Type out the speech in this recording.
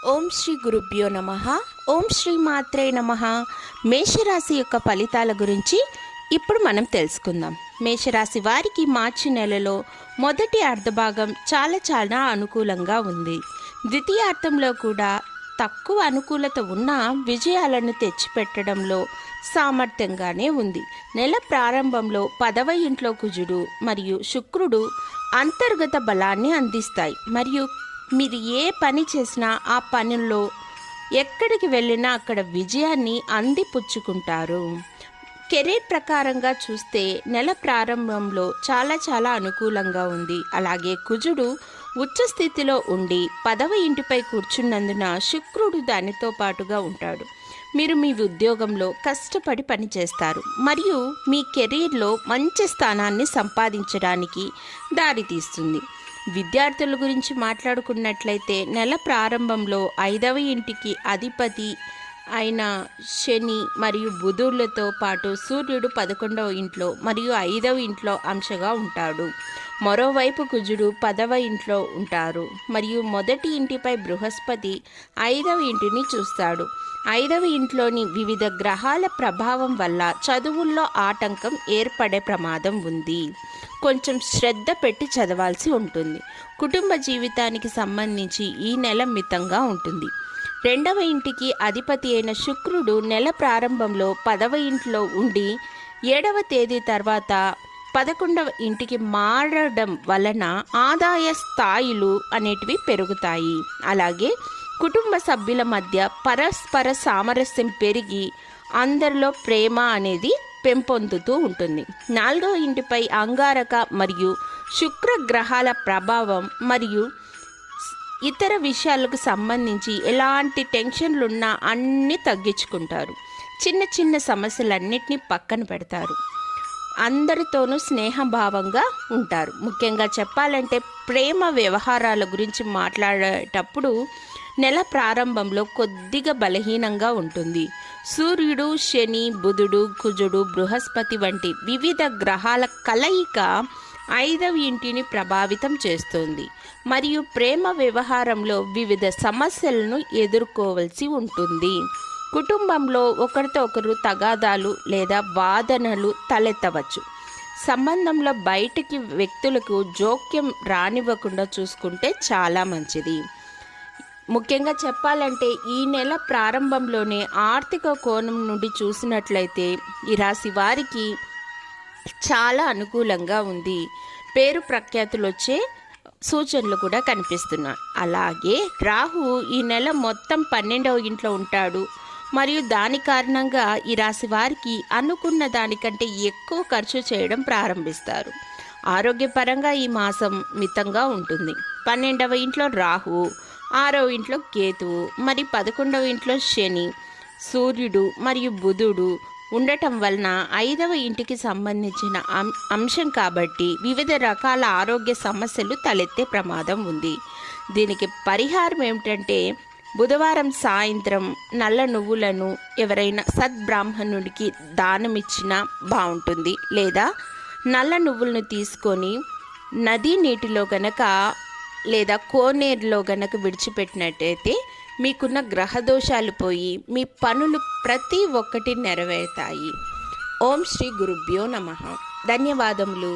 ఓం శ్రీ గురుభ్యో నమః. ఓం శ్రీ మాత్రే నమః. మేషరాశి యొక్క ఫలితాల గురించి ఇప్పుడు మనం తెలుసుకుందాం. మేషరాశి వారికి మార్చి నెలలో మొదటి అర్ధభాగం చాలా అనుకూలంగా ఉంది. ద్వితీయార్థంలో కూడా తక్కువ అనుకూలత ఉన్న విజయాలను తెచ్చిపెట్టడంలో సామర్థ్యంగానే ఉంది. నెల ప్రారంభంలో 10వ ఇంట్లో కుజుడు మరియు శుక్రుడు అంతర్గత బలాన్ని అందిస్తాయి మరియు మీరు ఏ పని చేసినా ఆ పనుల్లో ఎక్కడికి వెళ్ళినా అక్కడ విజయాన్ని అందిపుచ్చుకుంటారు. కెరీర్ ప్రకారంగా చూస్తే నెల ప్రారంభంలో చాలా అనుకూలంగా ఉంది. అలాగే కుజుడు ఉచ్చ స్థితిలో ఉండి 10వ ఇంటిపై కూర్చున్నందున శుక్రుడు దానితో పాటుగా ఉంటాడు. మీరు మీ ఉద్యోగంలో కష్టపడి పనిచేస్తారు మరియు మీ కెరీర్లో మంచి స్థానాన్ని సంపాదించడానికి దారితీస్తుంది. విద్యార్థుల గురించి మాట్లాడుకున్నట్లయితే నెల ప్రారంభంలో 5వ ఇంటికి అధిపతి అయిన శని మరియు బుధులతో పాటు సూర్యుడు 11వ ఇంట్లో మరియు 5వ ఇంట్లో అంశగా ఉంటాడు. మరోవైపు కుజుడు 10వ ఇంట్లో ఉంటారు మరియు మొదటి ఇంటిపై బృహస్పతి 5వ ఇంటిని చూస్తాడు. 5వ ఇంట్లోని వివిధ గ్రహాల ప్రభావం వల్ల చదువుల్లో ఆటంకం ఏర్పడే ప్రమాదం ఉంది. కొంచెం శ్రద్ధ పెట్టి చదవాల్సి ఉంటుంది. కుటుంబ జీవితానికి సంబంధించి ఈ నెల మితంగా ఉంటుంది. 2వ ఇంటికి అధిపతి అయిన శుక్రుడు నెల ప్రారంభంలో 10వ ఇంట్లో ఉండి 7వ తేదీ తర్వాత 11వ ఇంటికి మారడం వలన ఆదాయ స్థాయిలు అనేటివి పెరుగుతాయి. అలాగే కుటుంబ సభ్యుల మధ్య పరస్పర సామరస్యం పెరిగి అందరిలో ప్రేమ అనేది పెంపొందుతూ ఉంటుంది. 4వ ఇంటిపై అంగారక మరియు శుక్ర గ్రహాల ప్రభావం మరియు ఇతర విషయాలకు సంబంధించి ఎలాంటి టెన్షన్లున్నా అన్నీ తగ్గించుకుంటారు. చిన్న సమస్యలన్నిటినీ పక్కన పెడతారు. అందరితోనూ స్నేహభావంగా ఉంటారు. ముఖ్యంగా చెప్పాలంటే ప్రేమ వ్యవహారాల గురించి మాట్లాడేటప్పుడు నెల ప్రారంభంలో కొద్దిగా బలహీనంగా ఉంటుంది. సూర్యుడు, శని, బుధుడు, కుజుడు, బృహస్పతి వంటి వివిధ గ్రహాల కలయిక 5వ ఇంటిని ప్రభావితం చేస్తుంది మరియు ప్రేమ వ్యవహారంలో వివిధ సమస్యలను ఎదుర్కోవలసి ఉంటుంది. కుటుంబంలో ఒకరితో ఒకరు తగాదాలు లేదా వాదనలు తలెత్తవచ్చు. సంబంధంలో బయటికి వ్యక్తులకు జోక్యం రానివ్వకుండా చూసుకుంటే చాలా మంచిది. ముఖ్యంగా చెప్పాలంటే ఈ నెల ప్రారంభంలోనే ఆర్థిక కోణం నుండి చూసినట్లయితే ఈ రాశి వారికి చాలా అనుకూలంగా ఉంది. పేరు ప్రఖ్యాతులు వచ్చే సూచనలు కూడా కనిపిస్తున్నాయి. అలాగే రాహు ఈ నెల మొత్తం 12వ ఇంట్లో ఉంటాడు మరియు దాని కారణంగా ఈ రాశి వారికి అనుకున్న దానికంటే ఎక్కువ ఖర్చు చేయడం ప్రారంభిస్తారు. ఆరోగ్యపరంగా ఈ మాసం మితంగా ఉంటుంది. 12వ ఇంట్లో రాహు, 6వ ఇంట్లో కేతువు మరి 11వ ఇంట్లో శని, సూర్యుడు మరియు బుధుడు ఉండటం వలన 5వ ఇంటికి సంబంధించిన అంశం కాబట్టి వివిధ రకాల ఆరోగ్య సమస్యలు తలెత్తే ప్రమాదం ఉంది. దీనికి పరిహారం ఏమిటంటే బుధవారం సాయంత్రం నల్ల నువ్వులను ఎవరైనా సద్బ్రాహ్మణుడికి దానం ఇచ్చినా బాగుంటుంది. లేదా నల్ల నువ్వులను తీసుకొని నదీ నీటిలో గనక లేదా కోనేరులో గనక విడిచిపెట్టినట్టయితే మీకున్న గ్రహదోషాలు పోయి మీ పనులు ప్రతి ఒక్కటి నెరవేరుతాయి. ఓం శ్రీ గురుభ్యో నమః. ధన్యవాదములు.